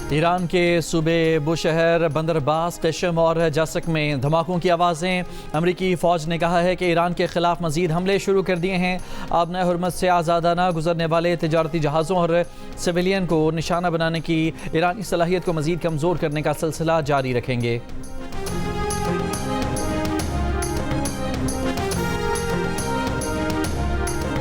Iran के सूबे बुशहर, बंदरबास, क़िश्म और जसक में धमाकों की आवाज़ें। अमरीकी फ़ौज ने कहा है कि ईरान के ख़िलाफ़ मज़ीद हमले शुरू कर दिए हैं। आबना हुर्मुज़ से आज़ादाना गुजरने वाले तिजारती जहाज़ों और सिविलियन को निशाना बनाने की ईरानी सलाहियत को मज़ीद कमज़ोर करने का सिलसिला जारी रखेंगे।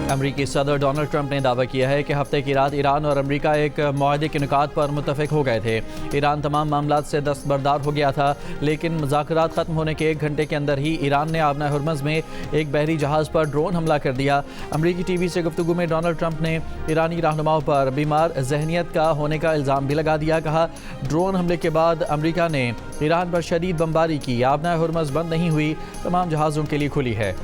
अमरीकी सदर डोनाल्ड ट्रंप ने दावा किया है कि हफ्ते की रात ईरान और अमरीका एक मुआहदे के नुकात पर मुत्तफ़िक हो गए थे। ईरान तमाम मामलात से दस्तबरदार हो गया था, लेकिन मुज़ाकरात ख़त्म होने के 1 घंटे के अंदर ही ईरान ने आबना हुर्मुज़ में एक बहरी जहाज़ पर ड्रोन हमला कर दिया। अमरीकी टीवी से गुफ्तगू में डोनाल्ड ट्रंप ने ईरानी रहनुमाओं पर बीमार जहनीत का होने का इल्ज़ाम भी लगा दिया। कहा, ड्रोन हमले के बाद अमरीका ने ईरान पर शदीद बमबारी की। आबना हुर्मुज़ बंद नहीं हुई, तमाम जहाज़ों के लिए खुली है।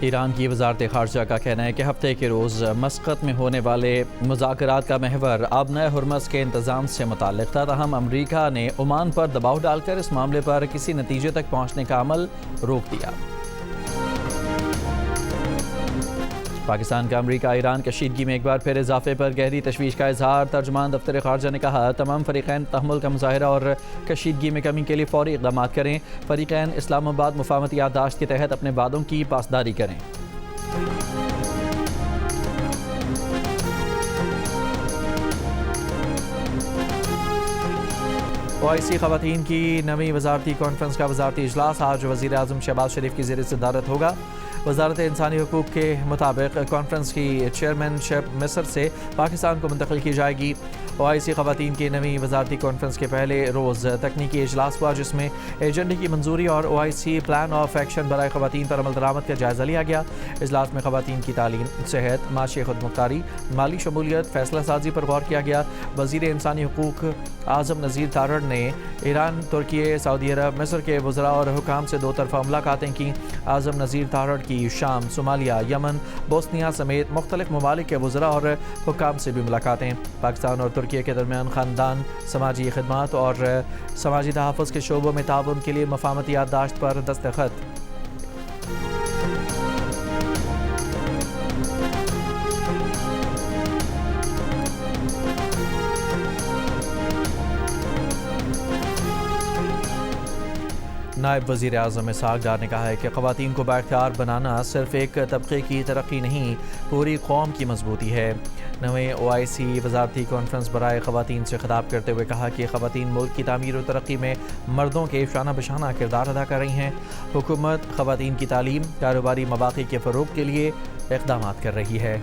ईरान की वज़ारत ख़ारजा का कहना है कि हफ्ते के रोज़ मस्कत में होने वाले मुज़ाकरात का महवर आबना हुर्मुज़ के इंतज़ाम से मुताल्लिक़ था। ताहम अमरीका ने ओमान पर दबाव डालकर इस मामले पर किसी नतीजे तक पहुँचने का अमल रोक दिया। पाकिस्तान का अमरीका ईरान कशीदगी में एक बार फिर इजाफे पर गहरी तशवीश का इजहार। तर्जुमान दफ्तर खारजा ने कहा, तमाम फ़रीक़ैन तहम्मुल का मुज़ाहरा और कशीदगी में कमी के लिए फ़ौरी इक़दाम करें। फ़रीक़ैन इस्लामाबाद मुफ़ाहमती याददाश्त के तहत अपने वादों की पासदारी करें। OIC ख़वातीन की नवी वज़ारती कॉन्फ्रेंस का वज़ारती इजलास आज वज़ीर आज़म शहबाज शरीफ की ज़ेर सदारत होगा। वज़ारत इंसानी हकूक़ के मुताबिक कॉन्फ्रेंस की चेयरमैनशिप मिस्र से पाकिस्तान को मुंतकिल की जाएगी। OIC ख़वातीन की नवी वज़ारती कॉन्फ्रेंस के पहले रोज़ तकनीकी इजलास हुआ, जिसमें एजेंडे की मंजूरी और OIC प्लान ऑफ एक्शन बराए ख़वातीन पर अमल दरामद का जायज़ा लिया गया। इजलास में ख़वातीन की तालीम, सेहत, माशी खुदमुख्तारी, माली शमूलियत, फैसला साजी पर गौर किया गया। वज़ीर इंसानी हकूक़ आज़म नज़ीर तारड़ ने ईरान, तुर्की, सऊदी अरब, मिस्र के वज़रा और हुकाम से दो तरफ़ा मुलाकातें की। आज़म नज़ीर तारड़ की शाम, सोमालिया, यमन, बोस्निया समेत मुख्तलिफ ममालिक के वज़रा और हुकाम से भी मुलाकातें। पाकिस्तान और तुर्की के दरमियान ख़ानदान, समाजी खिदमात और समाजी तहफ़्फ़ुज़ के शोबों में ताउन के लिए मुफ़ाहमती याददाश्त पर दस्तखत। नायब वज़ीर आज़म इसहाक़ डार ने कहा है कि ख़वातीन को बाइख्तियार बनाना सिर्फ़ एक तबक़े की तरक्की नहीं, पूरी कौम की मजबूती है। नवे OIC वज़ारती कॉन्फ्रेंस बराए ख़वातीन से ख़िताब करते हुए कहा कि ख़वातीन मुल्क की तामीर और तरक्की में मर्दों के शाना बशाना किरदार अदा कर रही हैं। हुकूमत ख़वातीन की तालीम, कारोबारी मौक़े के फ़रोग़ के लिए इक़दाम कर रही है।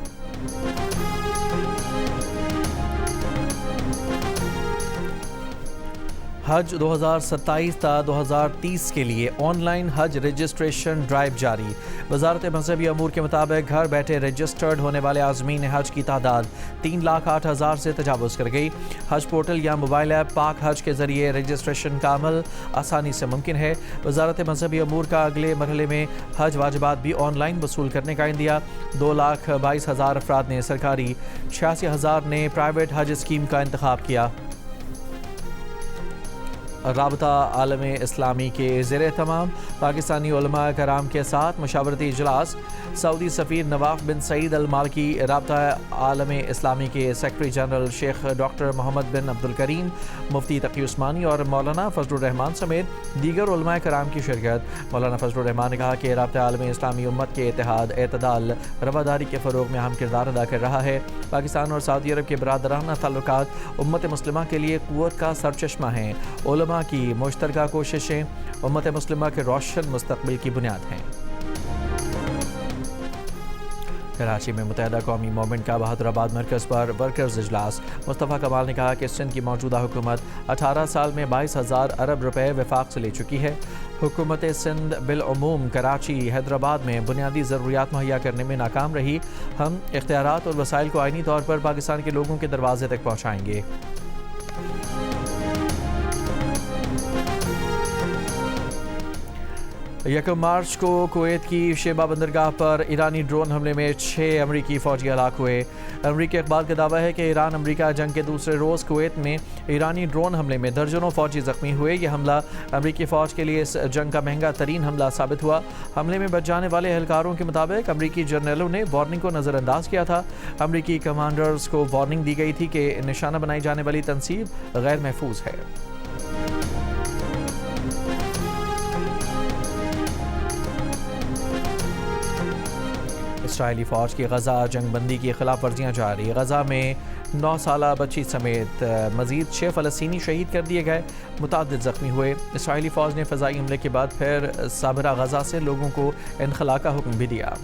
हज 2027 ता 2030 के लिए ऑनलाइन हज रजिस्ट्रेशन ड्राइव जारी। वज़ारत मज़हबी अमूर के मुताबिक घर बैठे रजिस्टर्ड होने वाले आज़मीन हज की तादाद 3,08,000 से तजावुज़ कर गई। हज पोर्टल या मोबाइल ऐप पाक हज के ज़रिए रजिस्ट्रेशन का अमल आसानी से मुमकिन है। वज़ारत मज़हबी अमूर का अगले मरहले में हज वाजिबात भी ऑनलाइन वसूल करने का इंदिया। 2,22,000 अफराद ने सरकारी, 86,000 ने प्राइवेट हज स्कीम का इंतखाब किया। राबता आलम इस्लामी के ज़ेर तमाम पाकिस्तानी उलमा कराम के साथ मशावरती इजलास। सऊदी सफ़ीर नवाफ बिन सईद अल मालकी, राबता आलम इस्लामी के secretary general Sheikh doctor Mohammad bin Abdul Karim, Mufti Taqi Usmani और मौलाना फजलुर रहमान समेत दीगर उलमा कराम की शिरकत। मौलाना फजलुर रहमान ने कहा कि राबता आलम इस्लामी उम्मत के इत्तेहाद, एतदाल, रवादारी के फ़रोग़ में अहम किरदार अदा कर रहा है। पाकिस्तान और सऊदी अरब के बरादराना ताल्लुकात उम्मत मुस्लिमा के लिए क़ुव्वत का सरचश्मा हैं। उलमा की मुश्तरका कोशिशें उम्मत मुस्लिमा के रोशन मुस्तक़बिल की बुनियाद हैं। कराची में मुत्तहिदा कौमी मूवमेंट का बहादुराबाद मरकज़ पर वर्कर्स इजलास। मुस्तफ़ा कमाल ने कहा कि सिंध की मौजूदा हुकूमत 18 साल में 22,000 अरब रुपए वफाक से ले चुकी है। हुकूमत सिंध बिलअमूम कराची, हैदराबाद में बुनियादी ज़रूरियात मुहैया करने में नाकाम रही। हम इख्तियारात और वसाइल को आइनी तौर पर पाकिस्तान के लोगों के दरवाजे तक पहुँचाएँगे। 1 मार्च को कुवैत की शेबा बंदरगाह पर ईरानी ड्रोन हमले में 6 अमरीकी फौजी हलाक हुए। अमरीकी अखबार का दावा है कि ईरान अमरीका जंग के दूसरे रोज़ कुवैत में ईरानी ड्रोन हमले में दर्जनों फौजी जख्मी हुए। यह हमला अमरीकी फ़ौज के लिए इस जंग का महंगा तरीन हमला साबित हुआ। हमले में बच जाने वाले एहलकारों के मुताबिक अमरीकी जर्नलों ने वार्निंग को नज़रअंदाज किया था। अमरीकी कमांडर्स को वार्निंग दी गई थी कि निशाना बनाई जाने वाली तनसीब गैर महफूज है। इसराइली फ़ौज की गज़ा जंगबंदी की खिलाफ वर्जियाँ जारी। गज़ा में 9 साला बच्ची समेत मज़ीद 6 फ़लस्तीनी शहीद कर दिए गए, मुतअद्दिद ज़ख्मी हुए। इसराइली फ़ौज ने फ़ज़ाई हमले के बाद फिर साबिरा गज़ा से लोगों को इनखला का हुक्म भी दिया।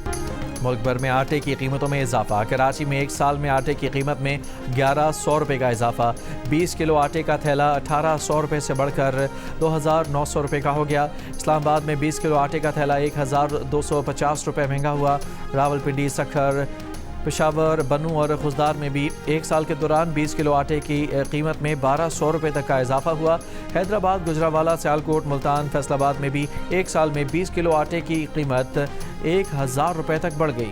मुल्क भर में आटे की कीमतों में इजाफा। कराची में 1 साल में आटे की कीमत में 1100 रुपये का इजाफा। 20 किलो आटे का थैला 1800 रुपये से बढ़कर 2900 रुपये का हो गया। इस्लामाबाद में 20 किलो आटे का थैला 1250 रुपये महंगा हुआ। रावलपिंडी, सखर, पेशावर, बनू और खुजदार में भी 1 साल के दौरान 20 किलो आटे की कीमत में 1200 रुपये तक का इजाफा हुआ। हैदराबाद, गुजरावाला, सियालकोट, मुल्तान, फैसलाबाद में भी 1 साल में 20 किलो आटे की कीमत 1000 रुपये तक बढ़ गई।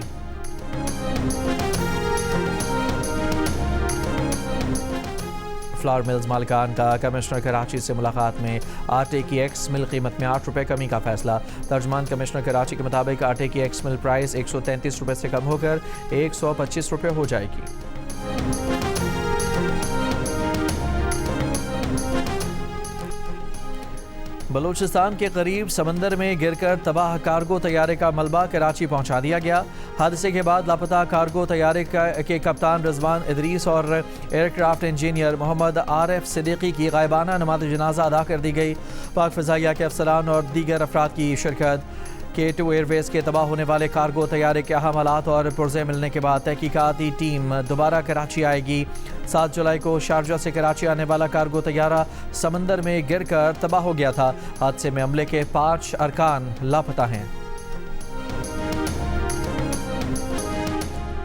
फ्लावर मिल्स मालिकान का कमिश्नर कराची से मुलाकात में आटे की एक्स मिल कीमत में 8 रुपये कमी का फैसला। तर्जमान कमिश्नर कराची के मुताबिक आटे की एक्स मिल प्राइस 133 रुपये से कम होकर 125 रुपये हो जाएगी। बलूचिस्तान के करीब समंदर में गिरकर तबाह कार्गो तैयारे का मलबा कराची पहुंचा दिया गया। हादसे के बाद लापता कार्गो तैयारे के कप्तान रिजवान इदरीस और एयरक्राफ्ट इंजीनियर मोहम्मद आरिफ सिद्दीकी की गायबाना नमाज जनाजा अदा कर दी गई। पाक फ़िज़ाइया के अफसरान और दीगर अफराद की शिरकत। K2 एयरवेज के तबाह होने वाले कार्गो तैयारे के अहम हालात और पुर्जे मिलने के बाद तहकीकाती टीम दोबारा कराची आएगी। 7 जुलाई को शारजा से कराची आने वाला कार्गो तैयारा समंदर में गिरकर तबाह हो गया था। हादसे में अमले के 5 अरकान लापता हैं।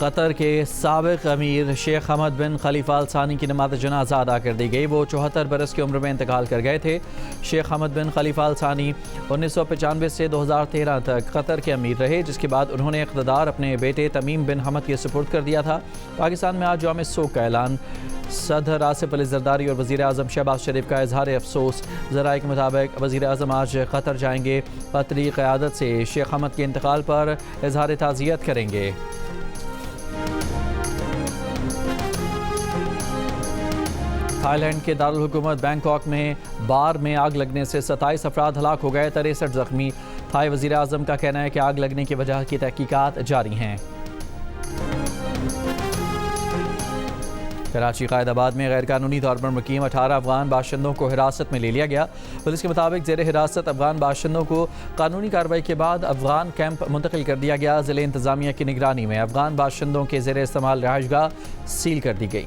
कतर के साबिक अमीर शेख हमद बिन खलीफा अल सानी की नमाज जनाजा अदा कर दी गई। वो 74 बरस की उम्र में इंतकाल कर गए थे। शेख हमद बिन खलीफा अल सानी 1995 से 2013 तक कतर के अमीर रहे, जिसके बाद उन्होंने इक़्तिदार अपने बेटे तमीम बिन हमद के सुपुर्द कर दिया था। पाकिस्तान में आज यौम सोग का ऐलान। सदर आसिफ अली ज़रदारी और वज़ीर आज़म शहबाज शरीफ का इजहार अफसोस। ज़राए के मुताबिक वज़ीर आज़म आज कतर जाएंगे। कतरी क़यादत से शेख हमद के इंतकाल पर इजहार ताज़ियत करेंगे। थाईलैंड के दारुल हुकूमत बैंकॉक में बार में आग लगने से 27 अफराद हलाक हो गए, 63 जख्मी। थाई वज़ीर आज़म का कहना है कि आग लगने की वजह की तहकीकात जारी हैं। कराची कायदाबाद में गैर कानूनी तौर पर मुकीम 18 अफगान बाशिंदों को हिरासत में ले लिया गया। पुलिस के मुताबिक ज़ेर हिरासत अफगान बाशिंदों को कानूनी कार्रवाई के बाद अफगान कैंप मुंतकिल कर दिया गया। ज़िले इंतज़ामिया की निगरानी में अफगान बाशिंदों के ज़ेर इस्तेमाल रहायशगाह सील कर दी गई।